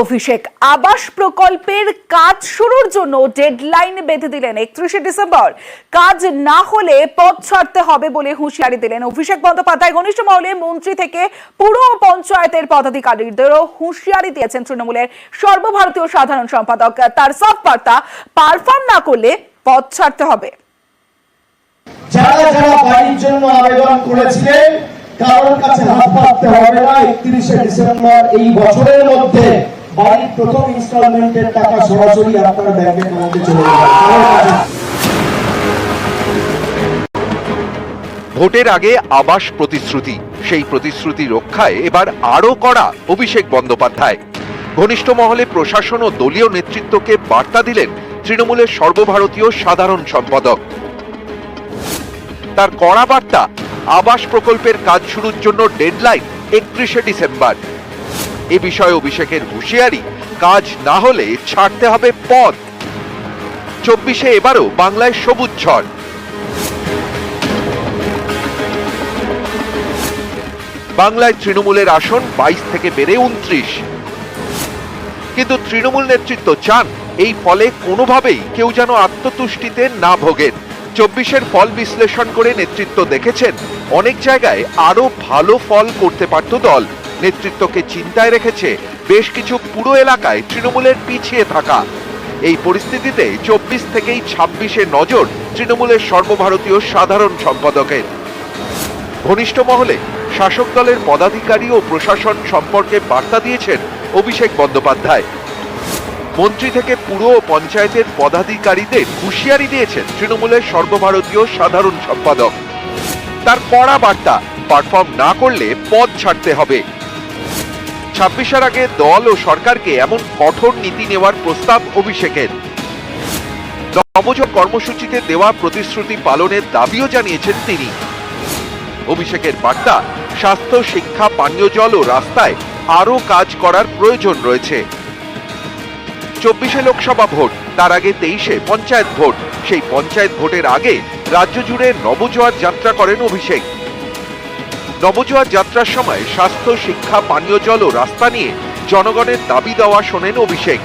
অভিষেক আবাস প্রকল্পের কাজ শুরুর জন্য ডেডলাইন বেঁধে দিলেন 31শে ডিসেম্বর। কাজ না হলে পদ ছাড়তে হবে বলে হুঁশিয়ারি দিলেন অভিষেক বন্দ্যোপাধ্যায়। ঘনিষ্ঠ মহলে মন্ত্রী থেকে পুরো পঞ্চায়েতের পদাধিকারীদেরও হুঁশিয়ারি দিয়েছেন তৃণমূলের সর্বভারতীয় সাধারণ সম্পাদক। তার সব বার্তা, পারফর্ম না করলে পদ ছাড়তে হবে। যারা যারা বাড়ির জন্য আবেদন করেছিলেন কারোর কাছে হাত পাততে হবে না। 31শে ডিসেম্বর এই বছরের মধ্যে বাড়ির প্রথম ইনস্টলমেন্টের টাকা সরাসরি আপনার ব্যাংক অ্যাকাউন্টে চলে যাবে। ভোটের আগে আবাস প্রতিশ্রুতি, সেই প্রতিশ্রুতি রক্ষায় এবার আরো কড়া অভিষেক বন্দ্যোপাধ্যায়। ঘনিষ্ঠ মহলে প্রশাসন ও দলীয় নেতৃত্বকে বার্তা দিলেন তৃণমূলের সর্বভারতীয় সাধারণ সম্পাদক। তার কড়া বার্তা, আবাস প্রকল্পের কাজ শুরুর জন্য ডেডলাইন 31শে ডিসেম্বর। এ বিষয়ে অভিষেকের হুঁশিয়ারি, কাজ না হলে ছাড়তে হবে পদ। 24শে এবারও বাংলায় সবুজ ঝড়। বাংলায় তৃণমূলের আসন 22 থেকে বেড়ে 29। কিন্তু তৃণমূল নেতৃত্ব চান এই ফলে কোনোভাবেই কেউ যেন আত্মতুষ্টিতে না ভোগেন। 24-এর ফল বিশ্লেষণ করে নেতৃত্ব দেখেছেন অনেক জায়গায় আরো ভালো ফল করতে পারত দল। নেতৃত্বকে চিন্তায় রেখেছে বেশ কিছু পুরো এলাকায় তৃণমূলের পিছিয়ে থাকা। এই পরিস্থিতিতে 24 থেকেই 26-এ নজর তৃণমূলের সর্বভারতীয় সাধারণ সম্পাদকের। ঘনিষ্ঠ মহলে শাসক দলের পদাধিকারী ও প্রশাসন সম্পর্কে বার্তা দিয়েছেন অভিষেক বন্দ্যোপাধ্যায়। মন্ত্রী থেকে পুরো পঞ্চায়েতের পদাধিকারীদের হুঁশিয়ারি দিয়েছেন তৃণমূলের সর্বভারতীয় সাধারণ সম্পাদক। তার কড়া বার্তা, পারফর্ম না করলে পদ ছাড়তে হবে। 26-এর আগে দল ও সরকারকে এমন কঠোর নীতি নেওয়ার প্রস্তাব অভিষেকের। নবজোট কর্মসূচিতে দেওয়া প্রতিশ্রুতি পালনের দাবিও জানিয়েছেন তিনি। অভিষেকের বার্তা, স্বাস্থ্য, শিক্ষা, পানীয় জল ও রাস্তায় আরো কাজ করার প্রয়োজন রয়েছে। 24-এ লোকসভা ভোট, তার আগে 23-এ পঞ্চায়েত ভোট। সেই পঞ্চায়েত ভোটের আগে রাজ্য জুড়ে নবজোয়ার যাত্রা করেন অভিষেক। নবজোয়ার যাত্রার সময় স্বাস্থ্য, শিক্ষা, পানীয় জল ও রাস্তা নিয়ে জনগণের দাবি দেওয়া শোনেন অভিষেক।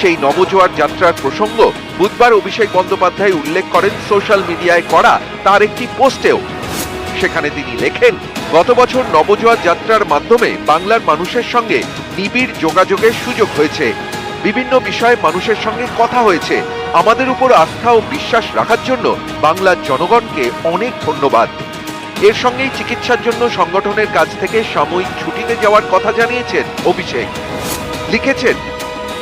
সেই নবজোয়ার যাত্রার প্রসঙ্গ বুধবার অভিষেক বন্দ্যোপাধ্যায় উল্লেখ করেন সোশ্যাল মিডিয়ায় করা তার একটি পোস্টেও। সেখানে তিনি লেখেন, গত বছর নবজোয়ার যাত্রার মাধ্যমে বাংলার মানুষের সঙ্গে নিবিড় যোগাযোগের সুযোগ হয়েছে। বিভিন্ন বিষয়ে মানুষের সঙ্গে কথা হয়েছে। আমাদের উপর আস্থা ও বিশ্বাস রাখার জন্য বাংলার জনগণকে অনেক ধন্যবাদ। এর সঙ্গেই চিকিৎসার জন্য সংগঠনের কাছ থেকে সাময়িক ছুটিতে যাওয়ার কথা জানিয়েছেন অভিষেক। লিখেছেন,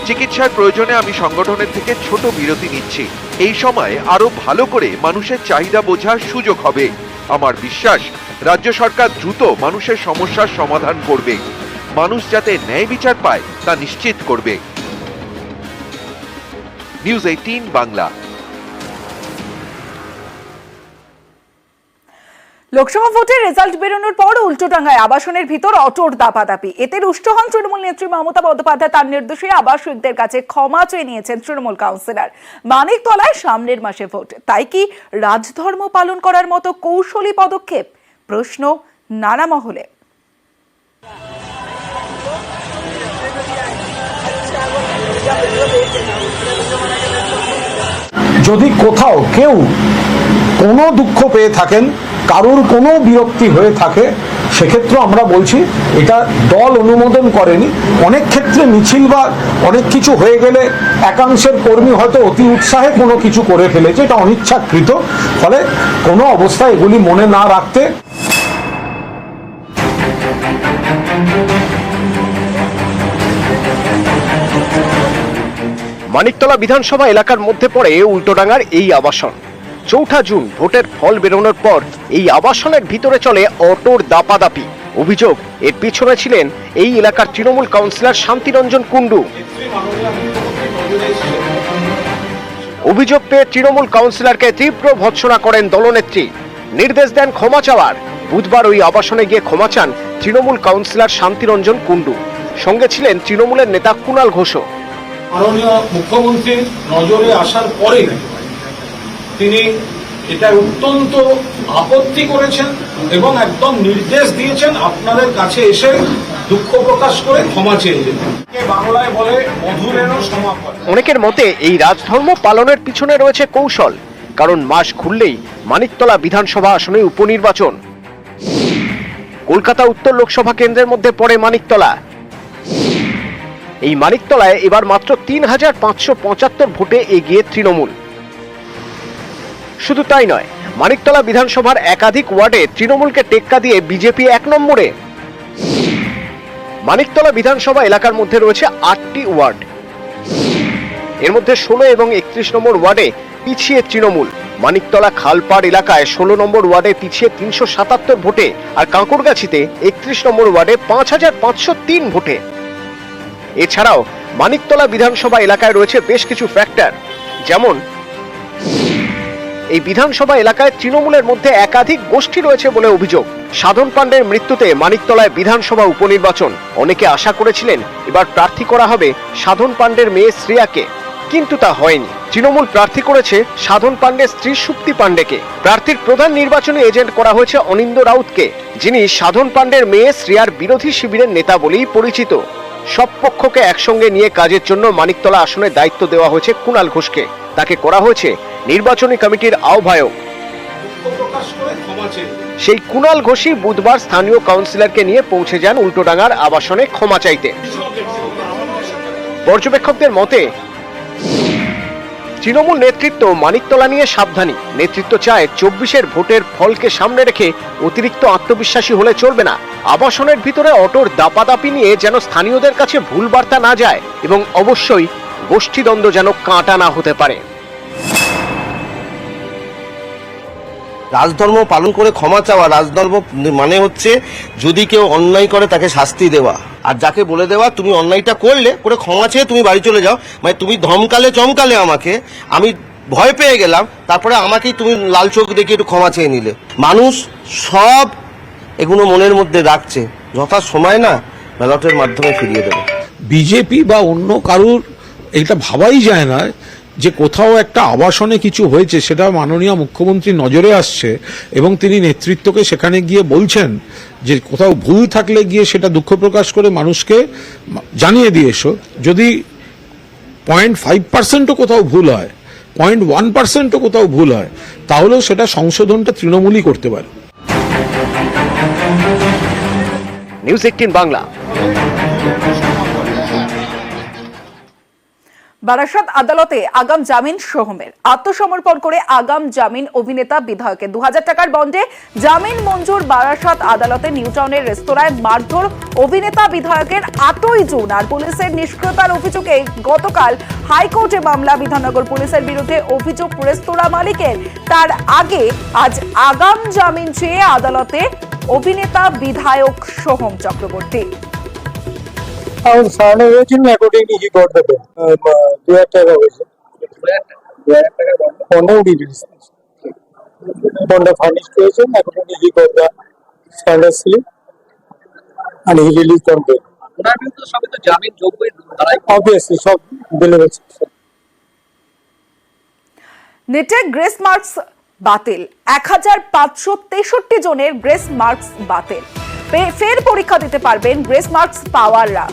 চিকিৎসার প্রয়োজনে আমি সংগঠনের থেকে ছোট বিরতি নিচ্ছি। এই সময় আরো ভালো করে মানুষের চাহিদা বোঝার সুযোগ হবে। আমার বিশ্বাস রাজ্য সরকার দ্রুত মানুষের সমস্যার সমাধান করবে। মানুষ যাতে ন্যায় বিচার পায় তা নিশ্চিত করবে। নিউজ 18 বাংলা। লোকসভা ভোটের রেজাল্ট বেরোনোর পর উল্টোডাঙ্গায় আবাসনের ভিতর অটোর দাপাদাপি। এতে রুষ্ট হন তৃণমূল নেত্রী মমতা বন্দ্যোপাধ্যায়। তার নির্দেশে আবাসিকদের কাছে ক্ষমা চেয়ে নিয়েছেন তৃণমূল কাউন্সিলর। মানিকতলায় সামনের মাসে ভোট, তাই কি রাজধর্ম পালন করার মতো কৌশলী পদক্ষেপ? প্রশ্ন নানা মহলে। যদি কোথাও কেউ কোনো দুঃখ পেয়ে থাকেন, কারোর কোনো বিরক্তি হয়ে থাকে, সেক্ষেত্রে আমরা বলছি এটা দল অনুমোদন করেনি। অনেক ক্ষেত্রে মিছিল বা অনেক কিছু হয়ে গেলে একাংশের কর্মী হয়তো অতি উৎসাহে কোনো কিছু করে ফেলেছে, এটা অনিচ্ছাকৃত। ফলে কোনো অবস্থায় এগুলি মনে না রাখতে। মানিকতলা বিধানসভা এলাকার মধ্যে পড়ে উল্টোডাঙ্গার এই আবাসন। 4 জুন ভোটের ফল বেরোনোর পর এই আবাসনের ভিতরে চলে অটোর দাপাদাপি। অভিযোগ, এর পিছনে ছিলেন এই এলাকার তৃণমূল কাউন্সিলর শান্তিরঞ্জন কুণ্ডু। অভিযোগ পেয়ে তৃণমূল কাউন্সিলরকে তীব্র ভৎসনা করেন দলনেত্রী। নির্দেশ দেন ক্ষমা চাওয়ার। বুধবার ওই আবাসনে গিয়ে ক্ষমা চান তৃণমূল কাউন্সিলর শান্তিরঞ্জন কুণ্ডু। সঙ্গে ছিলেন তৃণমূলের নেতা কুণাল ঘোষও। মাননীয় মুখ্যমন্ত্রীর নজরে আসার পরে তিনি এটা অত্যন্ত আপত্তি করেছেন এবং একদম নির্দেশ দিয়েছেন আপনাদের কাছে এসে দুঃখ প্রকাশ করে ক্ষমা চেয়ে যেতে। বাংলায় বলে মধুরেরও সমাপন। অনেকের মতে এই রাজধর্ম পালনের পিছনে রয়েছে কৌশল, কারণ মাস খুললেই মানিকতলা বিধানসভা আসনে উপনির্বাচন। কলকাতা উত্তর লোকসভা কেন্দ্রের মধ্যে পড়ে মানিকতলা। এই মানিকতলায় এবার মাত্র ৩,৫৭৫ ভোটে এগিয়ে তৃণমূল। শুধু তাই নয়, মানিকতলা বিধানসভার একাধিক ওয়ার্ডে তৃণমূলকে টেক্কা দিয়ে বিজেপি ১ নম্বরে। মানিকতলা বিধানসভা এলাকার মধ্যে রয়েছে ৮টি ওয়ার্ড। এর মধ্যে ১৬ এবং ৩১ নম্বর ওয়ার্ডে পিছিয়ে তৃণমূল। মানিকতলা খালপাড় এলাকায় ১৬ নম্বর ওয়ার্ডে পিছিয়ে ৩৭৭ ভোটে, আর কাঁকড়গাছিতে ৩১ নম্বর ওয়ার্ডে ৫,৫০৩ ভোটে। এছাড়াও মানিকতলা বিধানসভা এলাকায় রয়েছে বেশ কিছু ফ্যাক্টর, যেমন এই বিধানসভা এলাকায় তৃণমূলের মধ্যে একাধিক গোষ্ঠী রয়েছে বলে অভিযোগ। সাধন পাণ্ডের মৃত্যুতে মানিকতলায় বিধানসভা উপনির্বাচন। অনেকে আশা করেছিলেন এবার প্রার্থী করা হবে সাধন পাণ্ডের মেয়ে শ্রেয়াকে, কিন্তু তা হয়নি। তৃণমূল প্রার্থী করেছে সাধন পাণ্ডের স্ত্রী সুপ্তি পাণ্ডেকে। প্রার্থীর প্রধান নির্বাচনী এজেন্ট করা হয়েছে অনিন্দ রাউতকে, যিনি সাধন পাণ্ডের মেয়ে শ্রেয়ার বিরোধী শিবিরের নেতা বলেই পরিচিত। সব পক্ষকে একসঙ্গে নিয়ে কাজের জন্য মানিকতলা আসনের দায়িত্ব দেওয়া হয়েছে কুণাল ঘোষকে। তাকে করা হয়েছে নির্বাচনী কমিটির আহ্বায়ক। সেই কুণাল ঘোষই বুধবার স্থানীয় কাউন্সিলরকে নিয়ে পৌঁছে যান উল্টোডাঙ্গার আবাসনে ক্ষমা চাইতে। পর্যবেক্ষকদের মতে তৃণমূল নেতৃত্ব মানিকতলা নিয়ে সাবধানী। নেতৃত্ব চায় ২৪-এর ভোটের ফলকে সামনে রেখে অতিরিক্ত আত্মবিশ্বাসী হলে চলবে না। আবাসনের ভিতরে অটোর দাপাদাপি নিয়ে যেন স্থানীয়দের কাছে ভুল বার্তা না যায়, এবং অবশ্যই গোষ্ঠীদ্বন্দ্ব যেন কাঁটা না হতে পারে। রাজধর্ম পালন করে ক্ষমা চাওয়া, রাজধর্ম মানে হচ্ছে যদি কেউ অন্যায় করে তাকে শাস্তি দেওয়া, আর যাকে বলে দেওয়া তুমি অন্যায়টা করলে করে ক্ষমা চেয়ে তুমি বাড়ি চলে যাও। মানে তুমি ধমকালে চমকালে আমাকে, আমি ভয় পেয়ে গেলাম, তারপরে আমাকেই তুমি লাল চোখ দেখে একটু ক্ষমা চেয়ে নিলে। মানুষ সব এগুলো মনের মধ্যে রাখছে, যথা সময় না ব্যালটের মাধ্যমে ফিরিয়ে দেবে। বিজেপি বা অন্য কারুর এটা ভাবাই যায় না যে কোথাও একটা আবাসনে কিছু হয়েছে, সেটা মাননীয় মুখ্যমন্ত্রীর নজরে আসছে এবং তিনি নেতৃত্বকে সেখানে গিয়ে বলছেন যে কোথাও ভুল থাকলে গিয়ে সেটা দুঃখ প্রকাশ করে মানুষকে জানিয়ে দিয়ে এসো। যদি 0.5%ও কোথাও ভুল হয়, 0.1%ও কোথাও ভুল হয়, তাহলেও সেটা সংশোধনটা তৃণমূলই করতে পারে। নিউজ 18 বাংলা। বারাসাত আদালতে আগাম জামিন সোহমের। আত্মসমর্পণ করে আগাম জামিন অভিনেতা বিধায়কের। ২০০০ টাকার বন্ডে জামিন মঞ্জুর। বারাসাত আদালতে নিউটাউনের রেস্তোরাঁয় মারধর অভিনেতা বিধায়কের ৮ই জুন। আর পুলিশের নিষ্ক্রিয়তার অভিযোগে গতকাল হাইকোর্টে মামলা। বিধাননগর পুলিশের বিরুদ্ধে অভিযোগ রেস্তোরাঁ মালিকের। তার আগে আজ আগাম জামিন চেয়ে আদালতে অভিনেতা বিধায়ক Soham Chakraborty. Our son is in accordingly he got the bill. 2,000 টাকা হয়েছে। 2,000 টাকা বন্ড ডিটেইলস। বন্ড ফার্নিশ করেছেন, accordingly he got the standard slip and he released the bill. ওনার বিরুদ্ধে সবই তো জামিন যোগ্যই তারাই Obviously সব বিলেবল। নেটে গ্রেস মার্কস বাতিল। ১,৫৬৩ জনের গ্রেস মার্কস বাতিল। ফের পরীক্ষা দিতে পারবেন গ্রেস মার্কস পাওয়াররা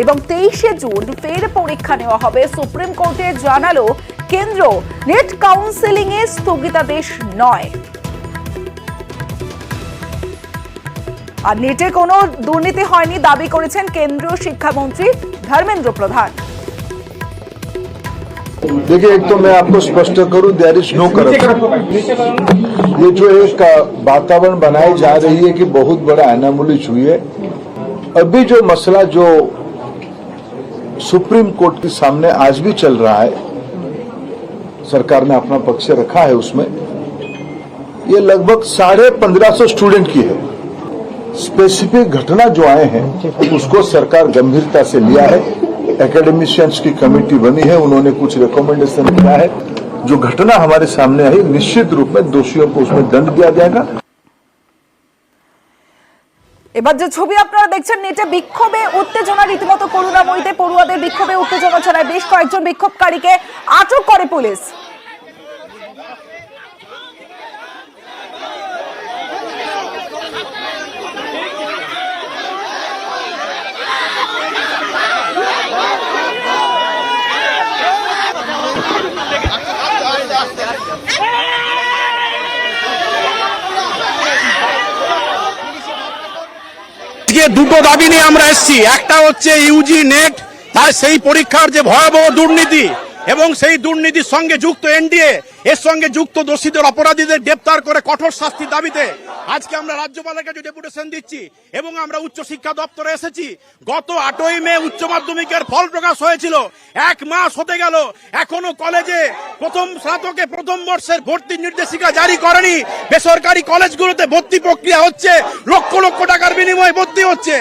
এবং ২৩শে জুন ফের পরীক্ষা নেওয়া হবে। সুপ্রিম কোর্টে জানালো কেন্দ্র, নেট কাউন্সেলিং এ স্থগিতাদেশ নয়। আর নেটে কোনো দুর্নীতি হয়নি দাবি করেছেন কেন্দ্রীয় শিক্ষামন্ত্রী ধর্মেন্দ্র প্রধান। देखिए, एक तो मैं आपको स्पष्ट करूं, देयर इज नो करप्शन। ये जो एक वातावरण बनाई जा रही है कि बहुत बड़ा एनामोली हुई है, अभी जो मसला जो सुप्रीम कोर्ट के सामने आज भी चल रहा है, सरकार ने अपना पक्ष रखा है उसमें, ये लगभग 1,550 स्टूडेंट की है। स्पेसिफिक घटना जो आए हैं उसको सरकार गंभीरता से लिया है। एकेडमिशियंस की कमेटी बनी है, उन्होंने कुछ रिकमेंडेशन किया है। जो घटना हमारे सामने आई, निश्चित रूप में दोषियों को उसमें दंड दिया जाएगा। এবার যে ছবি আপনারা দেখছেন, নেটে বিক্ষোভে উত্তেজনা, রীতিমতো করুণাময়ীতে পড়ুয়াদের বিক্ষোভে উত্তেজনা ছড়ায়। বেশ কয়েকজন বিক্ষোভকারীকে আটক করে পুলিশ। আজকে দুটো দাবি নিয়ে আমরা এসেছি। একটা হচ্ছে ইউজি নেট, তার সেই পরীক্ষার যে ভয়াবহ দুর্নীতি এবং সেই দুর্নীতির সঙ্গে যুক্ত এনডিএ, এর সঙ্গে যুক্ত দোষীদের অপরাধীদের গ্রেপ্তার করে কঠোর শাস্তির দাবিতে আজকে আমরা রাজ্যপালের কাছে ডেপুটেশন দিচ্ছি এবং আমরা উচ্চ শিক্ষা দপ্তরে এসেছি। গত 8ই মে উচ্চ মাধ্যমিকের ফল প্রকাশ হয়েছিল, 1 মাস হতে গেল, এখনো কলেজে প্রথম স্নাতকে প্রথম বর্ষের ভর্তির নির্দেশিকা জারি করেনি। বেসরকারি কলেজগুলোতে ভর্তি প্রক্রিয়া হচ্ছে, লক্ষ লক্ষ টাকার বিনিময়ে ভর্তি হচ্ছে।